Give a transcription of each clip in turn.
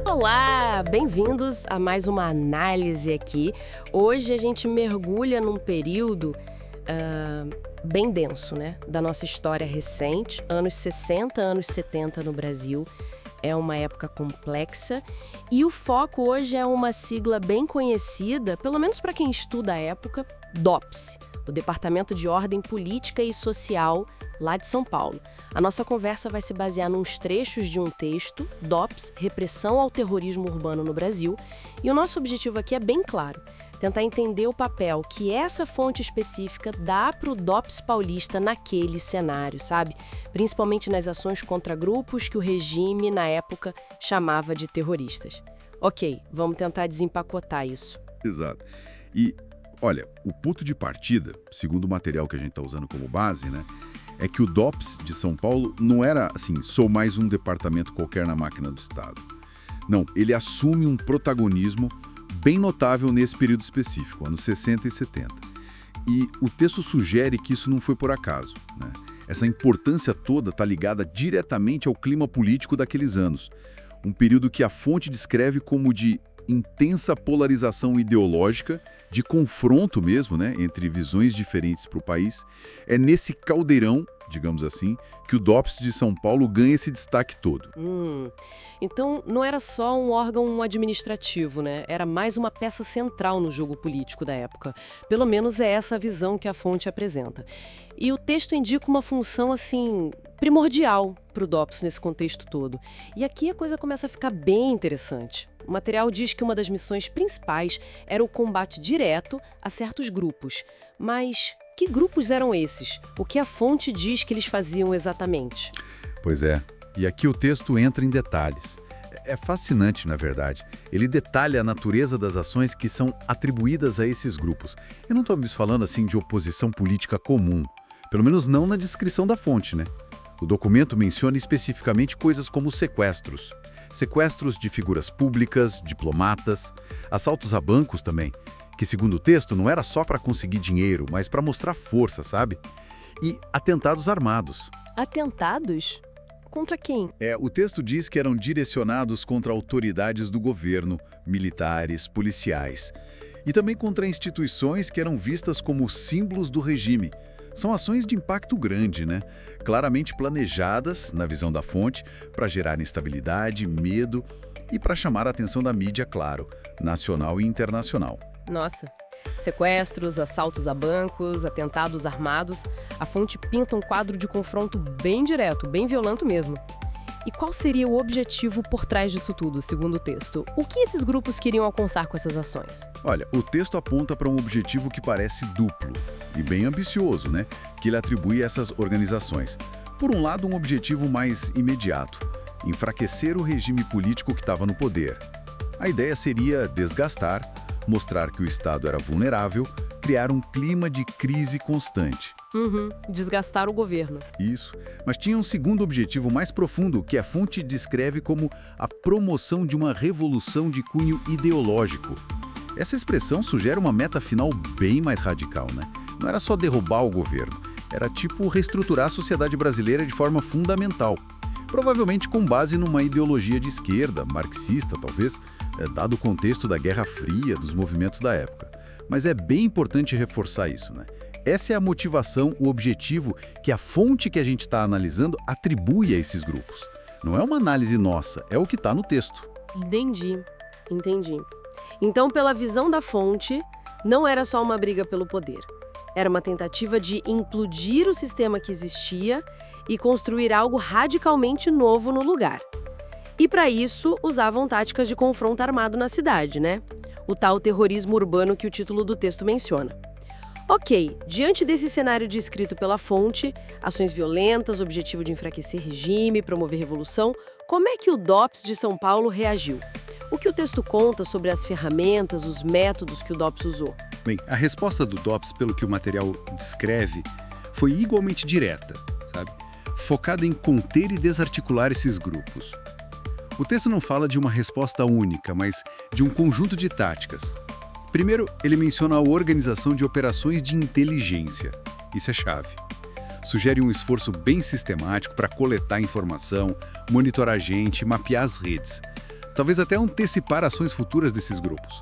Olá, bem-vindos a mais uma análise aqui. Hoje a gente mergulha num período bem denso, né? Da nossa história recente, anos 60, anos 70 no Brasil. É uma época complexa e o foco hoje é uma sigla bem conhecida, pelo menos para quem estuda a época, DOPS, o Departamento de Ordem Política e Social lá de São Paulo. A nossa conversa vai se basear nos trechos de um texto, DOPS, Repressão ao Terrorismo Urbano no Brasil, e o nosso objetivo aqui é bem claro, tentar entender o papel que essa fonte específica dá para o DOPS paulista naquele cenário, sabe? Principalmente nas ações contra grupos que o regime, na época, chamava de terroristas. Ok, vamos tentar desempacotar isso. Exato. E, olha, o ponto de partida, segundo o material que a gente está usando como base, né, é que o DOPS de São Paulo não era, assim, sou mais um departamento qualquer na máquina do Estado. Não, ele assume um protagonismo bem notável nesse período específico, anos 60 e 70. E o texto sugere que isso não foi por acaso, né? Essa importância toda está ligada diretamente ao clima político daqueles anos. Um período que a fonte descreve como de intensa polarização ideológica, de confronto mesmo, né, entre visões diferentes para o país. É nesse caldeirão, digamos assim, que o DOPS de São Paulo ganha esse destaque todo. Então, não era só um órgão administrativo, né? Era mais uma peça central no jogo político da época. Pelo menos é essa a visão que a fonte apresenta. E o texto indica uma função, assim, primordial para o DOPS nesse contexto todo. E aqui a coisa começa a ficar bem interessante. O material diz que uma das missões principais era o combate direto a certos grupos. Mas que grupos eram esses? O que a fonte diz que eles faziam exatamente? Pois é. E aqui o texto entra em detalhes. É fascinante, na verdade. Ele detalha a natureza das ações que são atribuídas a esses grupos. Eu não estou falando assim de oposição política comum, pelo menos não na descrição da fonte, né? O documento menciona especificamente coisas como sequestros. Sequestros de figuras públicas, diplomatas, assaltos a bancos também, que segundo o texto não era só para conseguir dinheiro, mas para mostrar força, sabe? E atentados armados. Atentados? Contra quem? O texto diz que eram direcionados contra autoridades do governo, militares, policiais. E também contra instituições que eram vistas como símbolos do regime. São ações de impacto grande, né? Claramente planejadas, na visão da fonte, para gerar instabilidade, medo e para chamar a atenção da mídia, claro, nacional e internacional. Nossa, sequestros, assaltos a bancos, atentados armados, a fonte pinta um quadro de confronto bem direto, bem violento mesmo. E qual seria o objetivo por trás disso tudo, segundo o texto? O que esses grupos queriam alcançar com essas ações? Olha, o texto aponta para um objetivo que parece duplo e bem ambicioso, né? Que ele atribui a essas organizações. Por um lado, um objetivo mais imediato, enfraquecer o regime político que estava no poder. A ideia seria desgastar, mostrar que o Estado era vulnerável, criar um clima de crise constante. Desgastar o governo. Isso. Mas tinha um segundo objetivo mais profundo que a fonte descreve como a promoção de uma revolução de cunho ideológico. Essa expressão sugere uma meta final bem mais radical, né? Não era só derrubar o governo, era tipo reestruturar a sociedade brasileira de forma fundamental. Provavelmente com base numa ideologia de esquerda, marxista talvez, dado o contexto da Guerra Fria, dos movimentos da época. Mas é bem importante reforçar isso, né? Essa é a motivação, o objetivo que a fonte que a gente está analisando atribui a esses grupos. Não é uma análise nossa, é o que está no texto. Entendi. Então, pela visão da fonte, não era só uma briga pelo poder. Era uma tentativa de implodir o sistema que existia e construir algo radicalmente novo no lugar. E para isso, usavam táticas de confronto armado na cidade, né? O tal terrorismo urbano que o título do texto menciona. Ok, diante desse cenário descrito pela fonte, ações violentas, objetivo de enfraquecer regime, promover revolução, como é que o DOPS de São Paulo reagiu? O que o texto conta sobre as ferramentas, os métodos que o DOPS usou? Bem, a resposta do DOPS, pelo que o material descreve, foi igualmente direta, sabe? Focada em conter e desarticular esses grupos. O texto não fala de uma resposta única, mas de um conjunto de táticas. Primeiro, ele menciona a organização de operações de inteligência. Isso é chave. Sugere um esforço bem sistemático para coletar informação, monitorar gente, mapear as redes. talvez até antecipar ações futuras desses grupos.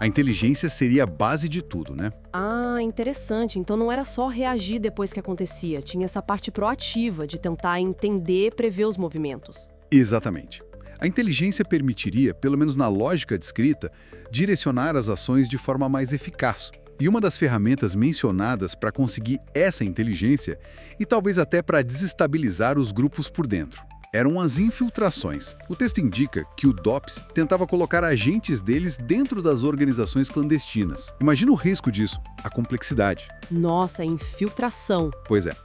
A inteligência seria a base de tudo, né? Ah, interessante. Então não era só reagir depois que acontecia, tinha essa parte proativa de tentar entender, prever os movimentos. Exatamente. A inteligência permitiria, pelo menos na lógica descrita, direcionar as ações de forma mais eficaz. E uma das ferramentas mencionadas para conseguir essa inteligência, e talvez até para desestabilizar os grupos por dentro, eram as infiltrações. O texto indica que o DOPS tentava colocar agentes deles dentro das organizações clandestinas. Imagina o risco disso, a complexidade. Nossa, infiltração. Pois é.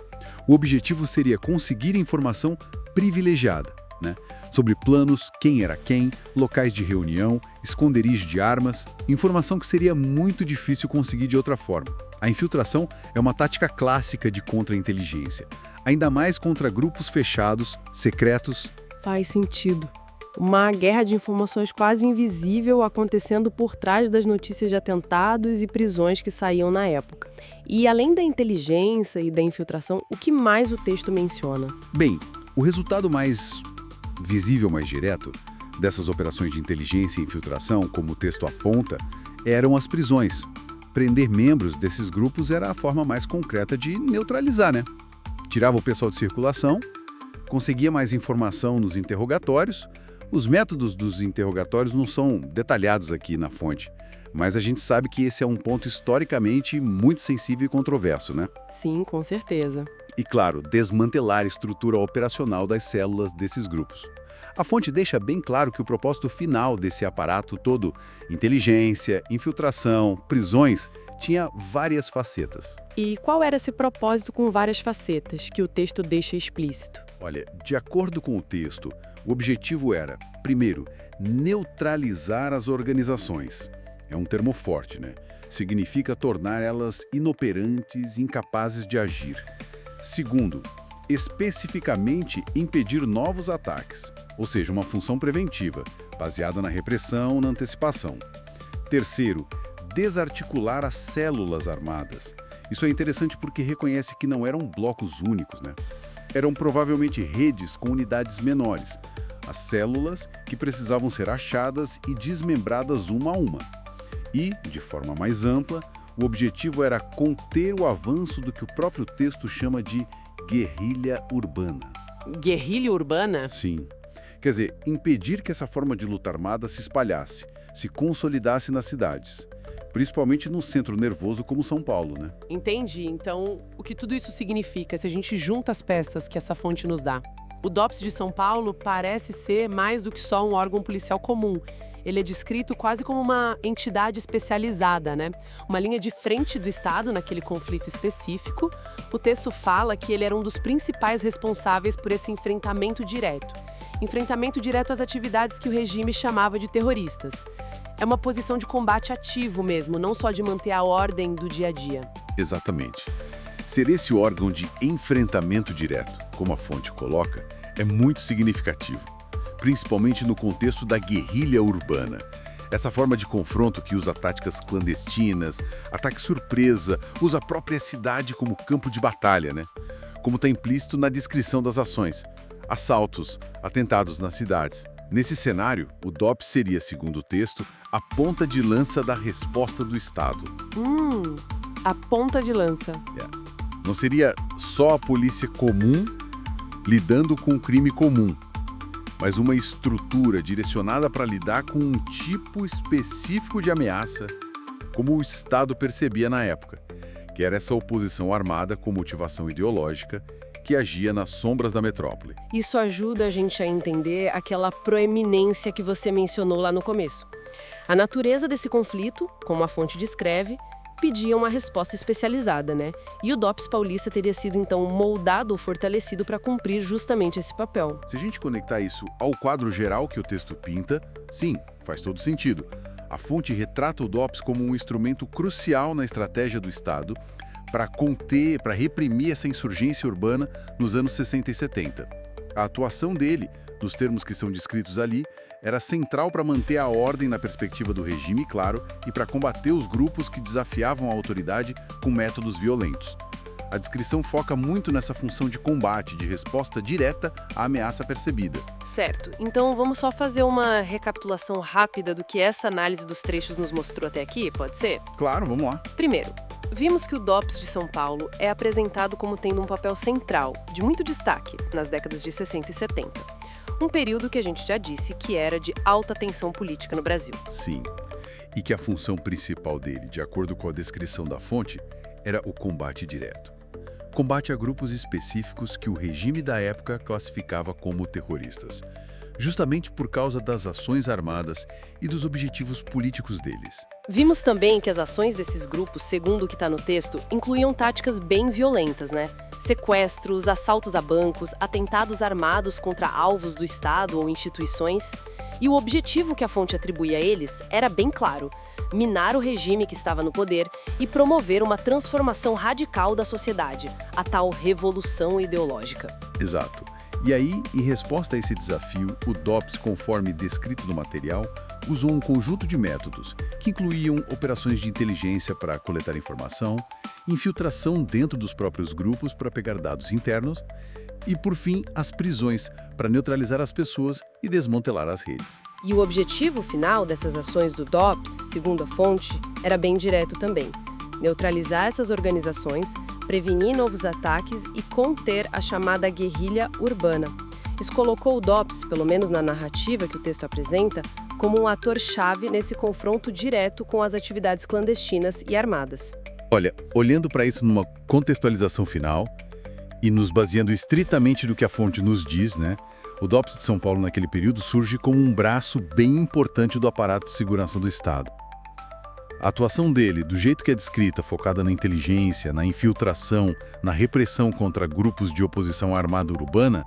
O objetivo seria conseguir informação privilegiada, né? Sobre planos, quem era quem, locais de reunião, esconderijo de armas, informação que seria muito difícil conseguir de outra forma. A infiltração é uma tática clássica de contra-inteligência, ainda mais contra grupos fechados, secretos. Faz sentido. Uma guerra de informações quase invisível acontecendo por trás das notícias de atentados e prisões que saíam na época. E além da inteligência e da infiltração, o que mais o texto menciona? Bem, o resultado mais visível, mais direto, dessas operações de inteligência e infiltração, como o texto aponta, eram as prisões. Prender membros desses grupos era a forma mais concreta de neutralizar, né? Tirava o pessoal de circulação, conseguia mais informação nos interrogatórios. Os métodos dos interrogatórios não são detalhados aqui na fonte, mas a gente sabe que esse é um ponto historicamente muito sensível e controverso, né? Sim, com certeza. E, claro, desmantelar a estrutura operacional das células desses grupos. A fonte deixa bem claro que o propósito final desse aparato todo, inteligência, infiltração, prisões, tinha várias facetas. E qual era esse propósito com várias facetas, que o texto deixa explícito? Olha, de acordo com o texto, o objetivo era, primeiro, neutralizar as organizações. É um termo forte, né? Significa tornar elas inoperantes, incapazes de agir. Segundo, especificamente impedir novos ataques, ou seja, uma função preventiva, baseada na repressão, na antecipação. Terceiro, desarticular as células armadas. Isso é interessante porque reconhece que não eram blocos únicos, né? Eram provavelmente redes com unidades menores, as células que precisavam ser achadas e desmembradas uma a uma. E, de forma mais ampla, o objetivo era conter o avanço do que o próprio texto chama de guerrilha urbana. Guerrilha urbana? Sim. Quer dizer, impedir que essa forma de luta armada se espalhasse, se consolidasse nas cidades, principalmente no centro nervoso como São Paulo, né? Entendi. Então, o que tudo isso significa se a gente junta as peças que essa fonte nos dá? O DOPS de São Paulo parece ser mais do que só um órgão policial comum. Ele é descrito quase como uma entidade especializada, né? Uma linha de frente do Estado naquele conflito específico. O texto fala que ele era um dos principais responsáveis por esse enfrentamento direto. Enfrentamento direto às atividades que o regime chamava de terroristas. É uma posição de combate ativo mesmo, não só de manter a ordem do dia a dia. Exatamente. Ser esse órgão de enfrentamento direto, como a fonte coloca, é muito significativo, principalmente no contexto da guerrilha urbana. Essa forma de confronto que usa táticas clandestinas, ataque surpresa, usa a própria cidade como campo de batalha, né? Como está implícito na descrição das ações. Assaltos, atentados nas cidades. Nesse cenário, o DOPS seria, segundo o texto, a ponta de lança da resposta do Estado. A ponta de lança. Não seria só a polícia comum lidando com o crime comum, mas uma estrutura direcionada para lidar com um tipo específico de ameaça, como o Estado percebia na época, que era essa oposição armada com motivação ideológica que agia nas sombras da metrópole. Isso ajuda a gente a entender aquela proeminência que você mencionou lá no começo. A natureza desse conflito, como a fonte descreve, pedia uma resposta especializada, né? E o DOPS paulista teria sido, então, moldado ou fortalecido para cumprir justamente esse papel. Se a gente conectar isso ao quadro geral que o texto pinta, sim, faz todo sentido. A fonte retrata o DOPS como um instrumento crucial na estratégia do Estado para conter, para reprimir essa insurgência urbana nos anos 60 e 70. A atuação dele, nos termos que são descritos ali, era central para manter a ordem na perspectiva do regime, claro, e para combater os grupos que desafiavam a autoridade com métodos violentos. A descrição foca muito nessa função de combate, de resposta direta à ameaça percebida. Certo. Então vamos só fazer uma recapitulação rápida do que essa análise dos trechos nos mostrou até aqui, pode ser? Claro, vamos lá. Primeiro, vimos que o DOPS de São Paulo é apresentado como tendo um papel central, de muito destaque, nas décadas de 60 e 70. Um período que a gente já disse que era de alta tensão política no Brasil. Sim. E que a função principal dele, de acordo com a descrição da fonte, era o combate direto. Combate a grupos específicos que o regime da época classificava como terroristas, justamente por causa das ações armadas e dos objetivos políticos deles. Vimos também que as ações desses grupos, segundo o que está no texto, incluíam táticas bem violentas, né? Sequestros, assaltos a bancos, atentados armados contra alvos do Estado ou instituições. E o objetivo que a fonte atribuía a eles era bem claro: minar o regime que estava no poder e promover uma transformação radical da sociedade, a tal revolução ideológica. Exato. E aí, em resposta a esse desafio, o DOPS, conforme descrito no material, usou um conjunto de métodos, que incluíam operações de inteligência para coletar informação, infiltração dentro dos próprios grupos para pegar dados internos e, por fim, as prisões para neutralizar as pessoas e desmantelar as redes. E o objetivo final dessas ações do DOPS, segundo a fonte, era bem direto também: neutralizar essas organizações, prevenir novos ataques e conter a chamada guerrilha urbana. Isso colocou o DOPS, pelo menos na narrativa que o texto apresenta, como um ator-chave nesse confronto direto com as atividades clandestinas e armadas. Olha, olhando para isso numa contextualização final e nos baseando estritamente do que a fonte nos diz, né? O DOPS de São Paulo naquele período surge como um braço bem importante do aparato de segurança do Estado. A atuação dele, do jeito que é descrita, focada na inteligência, na infiltração, na repressão contra grupos de oposição armada urbana,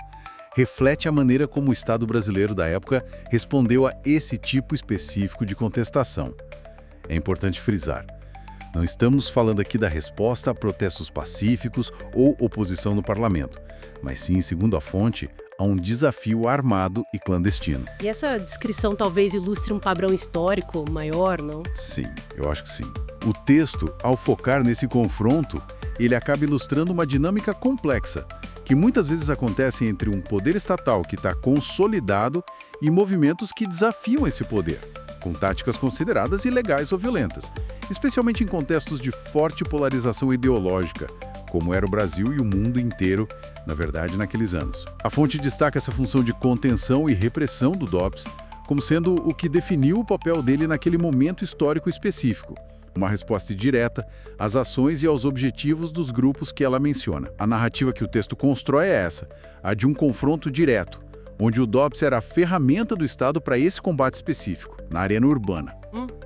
reflete a maneira como o Estado brasileiro da época respondeu a esse tipo específico de contestação. É importante frisar: não estamos falando aqui da resposta a protestos pacíficos ou oposição no parlamento, mas sim, segundo a fonte, a um desafio armado e clandestino. E essa descrição talvez ilustre um padrão histórico maior, não? Sim, eu acho que sim. O texto, ao focar nesse confronto, ele acaba ilustrando uma dinâmica complexa, que muitas vezes acontece entre um poder estatal que está consolidado e movimentos que desafiam esse poder, com táticas consideradas ilegais ou violentas, especialmente em contextos de forte polarização ideológica, como era o Brasil e o mundo inteiro, na verdade, naqueles anos. A fonte destaca essa função de contenção e repressão do DOPS como sendo o que definiu o papel dele naquele momento histórico específico, uma resposta direta às ações e aos objetivos dos grupos que ela menciona. A narrativa que o texto constrói é essa, a de um confronto direto, onde o DOPS era a ferramenta do Estado para esse combate específico, na arena urbana.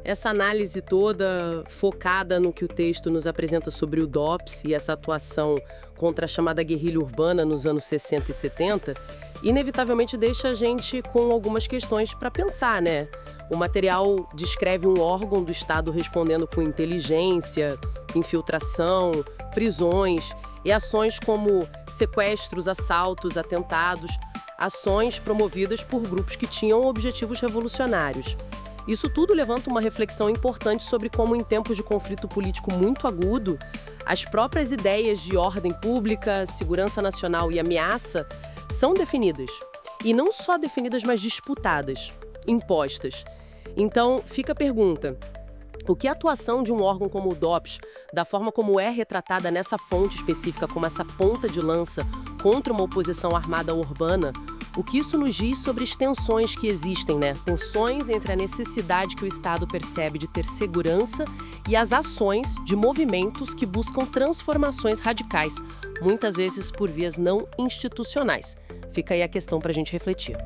Essa análise toda focada no que o texto nos apresenta sobre o DOPS e essa atuação contra a chamada guerrilha urbana nos anos 60 e 70, inevitavelmente deixa a gente com algumas questões para pensar, né? O material descreve um órgão do Estado respondendo com inteligência, infiltração, prisões e ações como sequestros, assaltos, atentados, ações promovidas por grupos que tinham objetivos revolucionários. Isso tudo levanta uma reflexão importante sobre como, em tempos de conflito político muito agudo, as próprias ideias de ordem pública, segurança nacional e ameaça são definidas. E não só definidas, mas disputadas, impostas. Então, fica a pergunta: o que a atuação de um órgão como o DOPS, da forma como é retratada nessa fonte específica como essa ponta de lança contra uma oposição armada urbana, o que isso nos diz sobre as tensões que existem, né? Tensões entre a necessidade que o Estado percebe de ter segurança e as ações de movimentos que buscam transformações radicais, muitas vezes por vias não institucionais. Fica aí a questão para a gente refletir.